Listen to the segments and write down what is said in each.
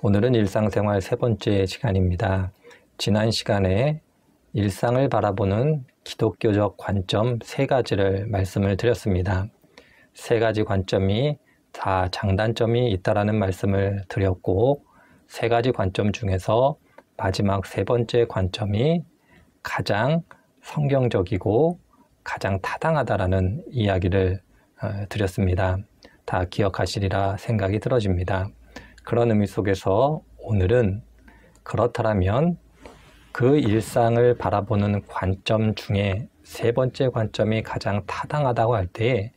오늘은 일상생활 세 번째 시간입니다. 지난 시간에 일상을 바라보는 기독교적 관점 세 가지를 말씀을 드렸습니다. 세 가지 관점이 다 장단점이 있다라는 말씀을 드렸고, 세 가지 관점 중에서 마지막 세 번째 관점이 가장 성경적이고 가장 타당하다라는 이야기를 드렸습니다. 다 기억하시리라 생각이 들어집니다. 그런 의미 속에서 오늘은 그렇다면 그 일상을 바라보는 관점 중에 세 번째 관점이 가장 타당하다고 할 때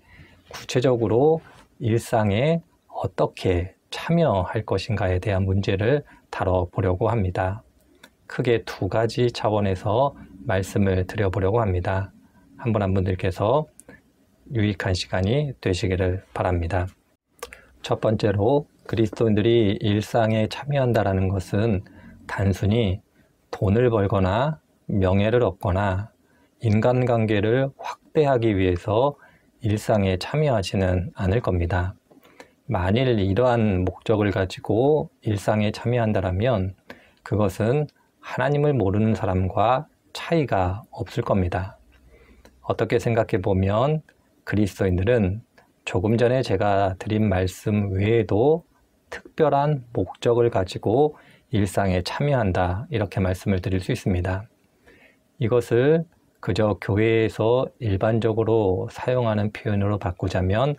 구체적으로 일상에 어떻게 참여할 것인가에 대한 문제를 다뤄보려고 합니다. 크게 두 가지 차원에서 말씀을 드려보려고 합니다. 한 분 한 분들께서 유익한 시간이 되시기를 바랍니다. 첫 번째로 그리스도인들이 일상에 참여한다는 것은 단순히 돈을 벌거나 명예를 얻거나 인간관계를 확대하기 위해서 일상에 참여하지는 않을 겁니다. 만일 이러한 목적을 가지고 일상에 참여한다면 그것은 하나님을 모르는 사람과 차이가 없을 겁니다. 어떻게 생각해 보면 그리스도인들은 조금 전에 제가 드린 말씀 외에도 특별한 목적을 가지고 일상에 참여한다, 이렇게 말씀을 드릴 수 있습니다. 이것을 그저 교회에서 일반적으로 사용하는 표현으로 바꾸자면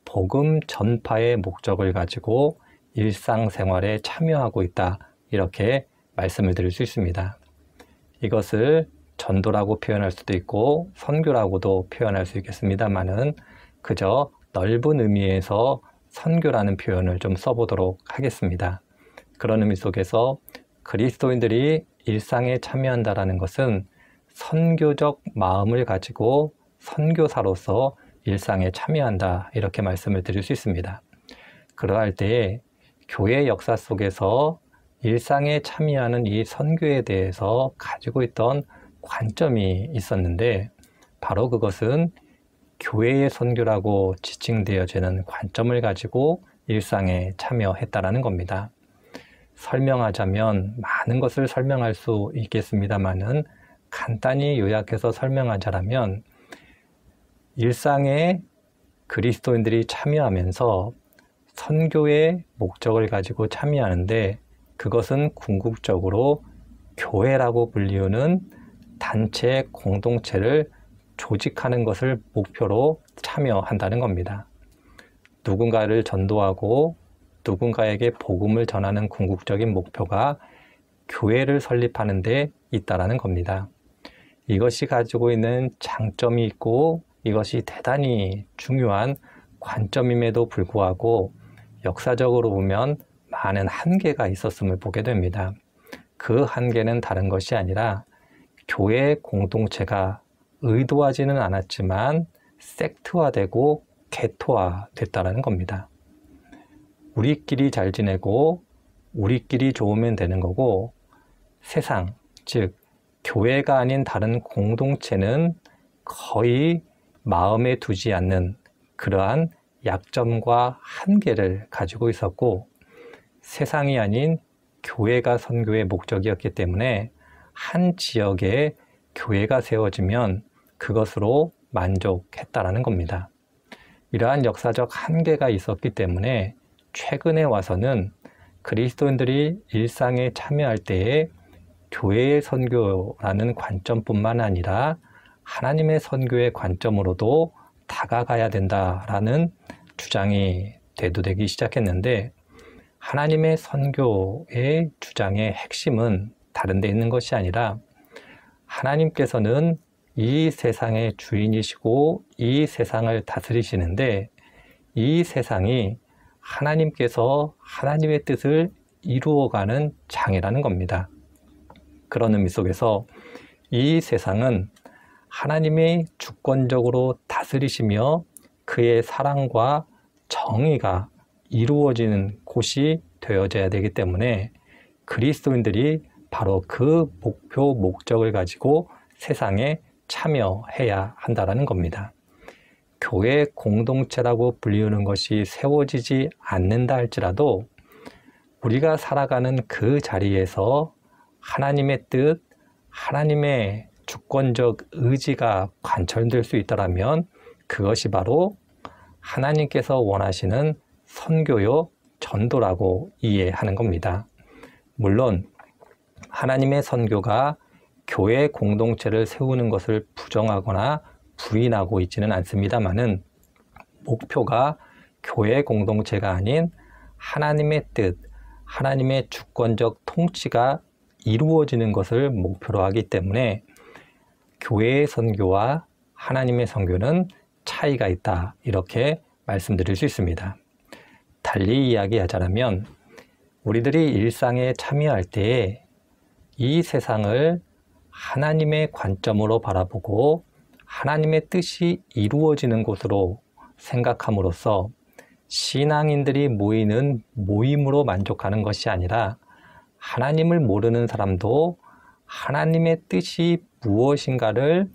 복음 전파의 목적을 가지고 일상생활에 참여하고 있다, 이렇게 말씀을 드릴 수 있습니다. 이것을 전도라고 표현할 수도 있고 선교라고도 표현할 수 있겠습니다만은 그저 넓은 의미에서 선교라는 표현을 좀 써보도록 하겠습니다. 그런 의미 속에서 그리스도인들이 일상에 참여한다는 것은 선교적 마음을 가지고 선교사로서 일상에 참여한다, 이렇게 말씀을 드릴 수 있습니다. 그러할 때에 교회 역사 속에서 일상에 참여하는 이 선교에 대해서 가지고 있던 관점이 있었는데 바로 그것은 교회의 선교라고 지칭되어지는 관점을 가지고 일상에 참여했다라는 겁니다. 설명하자면 많은 것을 설명할 수 있겠습니다만은 간단히 요약해서 설명하자면 일상에 그리스도인들이 참여하면서 선교의 목적을 가지고 참여하는데 그것은 궁극적으로 교회라고 불리우는 단체 공동체를 조직하는 것을 목표로 참여한다는 겁니다. 누군가를 전도하고 누군가에게 복음을 전하는 궁극적인 목표가 교회를 설립하는 데 있다라는 겁니다. 이것이 가지고 있는 장점이 있고 이것이 대단히 중요한 관점임에도 불구하고 역사적으로 보면 많은 한계가 있었음을 보게 됩니다. 그 한계는 다른 것이 아니라 교회 공동체가 의도하지는 않았지만 섹트화되고 개토화됐다는 겁니다. 우리끼리 잘 지내고 우리끼리 좋으면 되는 거고 세상, 즉 교회가 아닌 다른 공동체는 거의 마음에 두지 않는 그러한 약점과 한계를 가지고 있었고 세상이 아닌 교회가 선교의 목적이었기 때문에 한 지역에 교회가 세워지면 그것으로 만족했다라는 겁니다. 이러한 역사적 한계가 있었기 때문에 최근에 와서는 그리스도인들이 일상에 참여할 때에 교회의 선교라는 관점뿐만 아니라 하나님의 선교의 관점으로도 다가가야 된다라는 주장이 대두되기 시작했는데 하나님의 선교의 주장의 핵심은 다른 데 있는 것이 아니라 하나님께서는 이 세상의 주인이시고 이 세상을 다스리시는데 이 세상이 하나님께서 하나님의 뜻을 이루어가는 장이라는 겁니다. 그런 의미 속에서 이 세상은 하나님의 주권적으로 다스리시며 그의 사랑과 정의가 이루어지는 곳이 되어져야 되기 때문에 그리스도인들이 바로 그 목표, 목적을 가지고 세상에 참여해야 한다는 겁니다. 교회 공동체라고 불리우는 것이 세워지지 않는다 할지라도 우리가 살아가는 그 자리에서 하나님의 뜻, 하나님의 주권적 의지가 관철될 수 있다면 그것이 바로 하나님께서 원하시는 선교요 전도라고 이해하는 겁니다. 물론 하나님의 선교가 교회 공동체를 세우는 것을 부정하거나 부인하고 있지는 않습니다만은 목표가 교회 공동체가 아닌 하나님의 뜻, 하나님의 주권적 통치가 이루어지는 것을 목표로 하기 때문에 교회의 선교와 하나님의 선교는 차이가 있다, 이렇게 말씀드릴 수 있습니다. 달리 이야기하자면 우리들이 일상에 참여할 때에 이 세상을 하나님의 관점으로 바라보고 하나님의 뜻이 이루어지는 곳으로 생각함으로써 신앙인들이 모이는 모임으로 만족하는 것이 아니라 하나님을 모르는 사람도 하나님의 뜻이 무엇인가를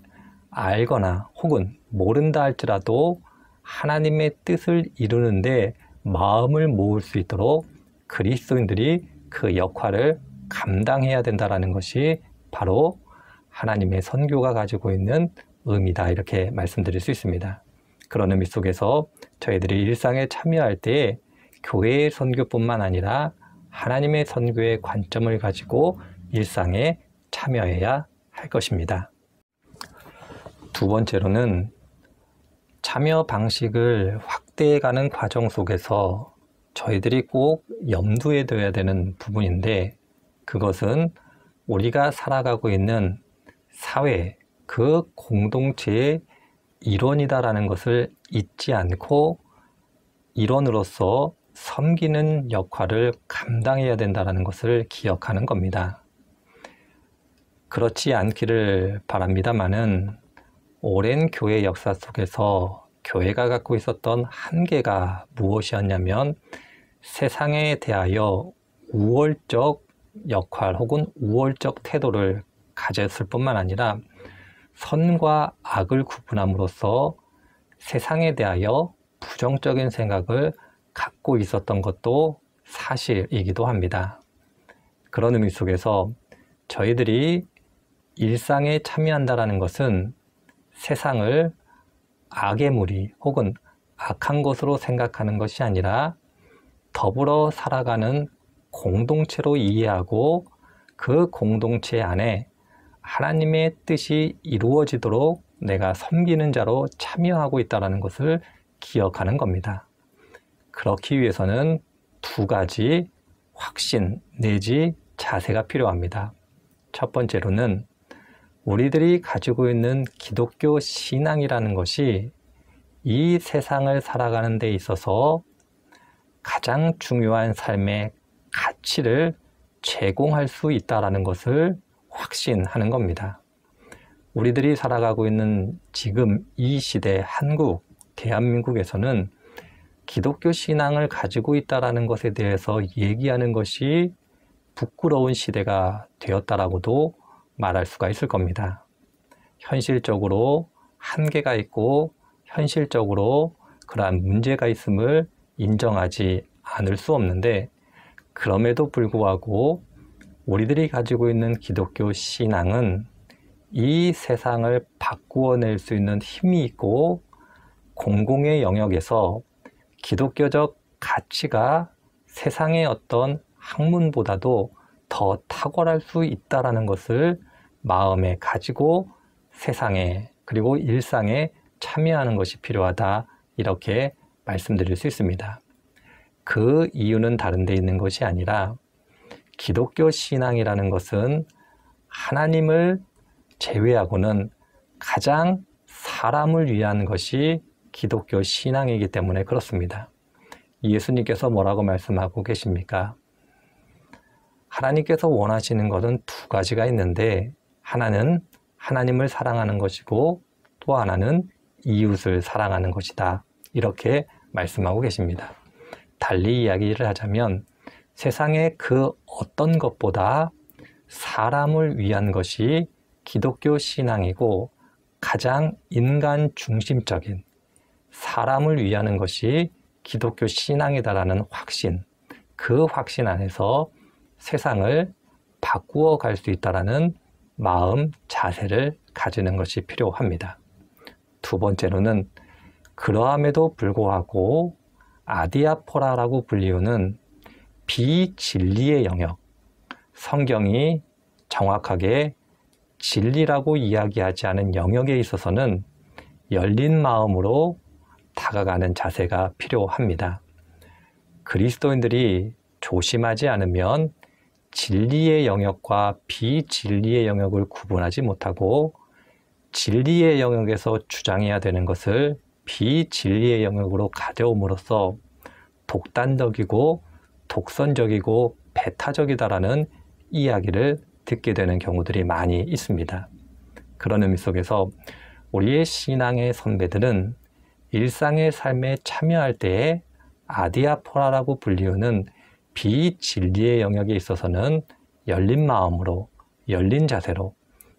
알거나 혹은 모른다 할지라도 하나님의 뜻을 이루는데 마음을 모을 수 있도록 그리스도인들이 그 역할을 감당해야 된다는 것이 바로 하나님의 선교가 가지고 있는 의미다, 이렇게 말씀드릴 수 있습니다. 그런 의미 속에서 저희들이 일상에 참여할 때 교회의 선교뿐만 아니라 하나님의 선교의 관점을 가지고 일상에 참여해야 할 것입니다. 두 번째로는 참여 방식을 확대해가는 과정 속에서 저희들이 꼭 염두에 둬야 되는 부분인데, 그것은 우리가 살아가고 있는 사회, 그 공동체의 일원이다라는 것을 잊지 않고 일원으로서 섬기는 역할을 감당해야 된다는 것을 기억하는 겁니다. 그렇지 않기를 바랍니다마는 오랜 교회 역사 속에서 교회가 갖고 있었던 한계가 무엇이었냐면 세상에 대하여 우월적 역할 혹은 우월적 태도를 가졌을 뿐만 아니라 선과 악을 구분함으로써 세상에 대하여 부정적인 생각을 갖고 있었던 것도 사실이기도 합니다. 그런 의미 속에서 저희들이 일상에 참여한다는 것은 세상을 악의 무리 혹은 악한 것으로 생각하는 것이 아니라 더불어 살아가는 공동체로 이해하고 그 공동체 안에 하나님의 뜻이 이루어지도록 내가 섬기는 자로 참여하고 있다는 것을 기억하는 겁니다. 그렇기 위해서는 두 가지 확신 내지 자세가 필요합니다. 첫 번째로는 우리들이 가지고 있는 기독교 신앙이라는 것이 이 세상을 살아가는 데 있어서 가장 중요한 삶의 가치를 제공할 수 있다는 것을 확신하는 겁니다. 우리들이 살아가고 있는 지금 이 시대 한국, 대한민국에서는 기독교 신앙을 가지고 있다는 것에 대해서 얘기하는 것이 부끄러운 시대가 되었다라고도 말할 수가 있을 겁니다. 현실적으로 한계가 있고 현실적으로 그러한 문제가 있음을 인정하지 않을 수 없는데, 그럼에도 불구하고 우리들이 가지고 있는 기독교 신앙은 이 세상을 바꾸어낼 수 있는 힘이 있고 공공의 영역에서 기독교적 가치가 세상의 어떤 학문보다도 더 탁월할 수 있다는 것을 마음에 가지고 세상에 그리고 일상에 참여하는 것이 필요하다, 이렇게 말씀드릴 수 있습니다. 그 이유는 다른 데 있는 것이 아니라 기독교 신앙이라는 것은 하나님을 제외하고는 가장 사람을 위한 것이 기독교 신앙이기 때문에 그렇습니다. 예수님께서 뭐라고 말씀하고 계십니까? 하나님께서 원하시는 것은 두 가지가 있는데, 하나는 하나님을 사랑하는 것이고 또 하나는 이웃을 사랑하는 것이다, 이렇게 말씀하고 계십니다. 달리 이야기를 하자면 세상의 그 어떤 것보다 사람을 위한 것이 기독교 신앙이고 가장 인간 중심적인 사람을 위하는 것이 기독교 신앙이다라는 확신, 그 확신 안에서 세상을 바꾸어 갈 수 있다라는 마음, 자세를 가지는 것이 필요합니다. 두 번째로는 그러함에도 불구하고 아디아포라라고 불리우는 비진리의 영역, 성경이 정확하게 진리라고 이야기하지 않은 영역에 있어서는 열린 마음으로 다가가는 자세가 필요합니다. 그리스도인들이 조심하지 않으면 진리의 영역과 비진리의 영역을 구분하지 못하고 진리의 영역에서 주장해야 되는 것을 비진리의 영역으로 가져옴으로써 독단적이고 독선적이고 배타적이다라는 이야기를 듣게 되는 경우들이 많이 있습니다. 그런 의미 속에서 우리의 신앙의 선배들은 일상의 삶에 참여할 때에 아디아포라라고 불리우는 비진리의 영역에 있어서는 열린 마음으로, 열린 자세로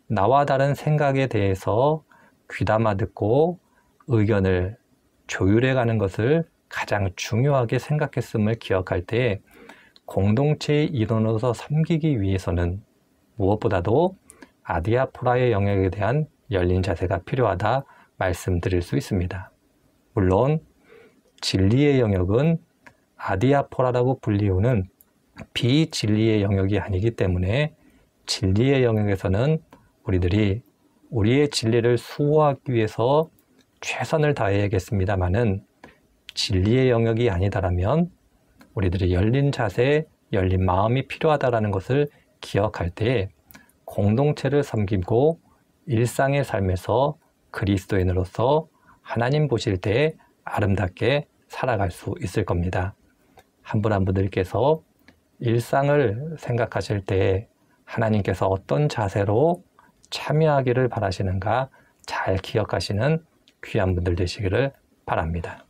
나와 다른 생각에 대해서 귀담아 듣고 의견을 조율해가는 것을 가장 중요하게 생각했음을 기억할 때 공동체의 일원으로서 섬기기 위해서는 무엇보다도 아디아포라의 영역에 대한 열린 자세가 필요하다 말씀드릴 수 있습니다. 물론 진리의 영역은 아디아포라라고 불리우는 비진리의 영역이 아니기 때문에 진리의 영역에서는 우리들이 우리의 진리를 수호하기 위해서 최선을 다해야겠습니다마는 진리의 영역이 아니다라면 우리들이 열린 자세, 열린 마음이 필요하다라는 것을 기억할 때 공동체를 섬기고 일상의 삶에서 그리스도인으로서 하나님 보실 때 아름답게 살아갈 수 있을 겁니다. 한 분 한 분들께서 일상을 생각하실 때 하나님께서 어떤 자세로 참여하기를 바라시는가 잘 기억하시는 귀한 분들 되시기를 바랍니다.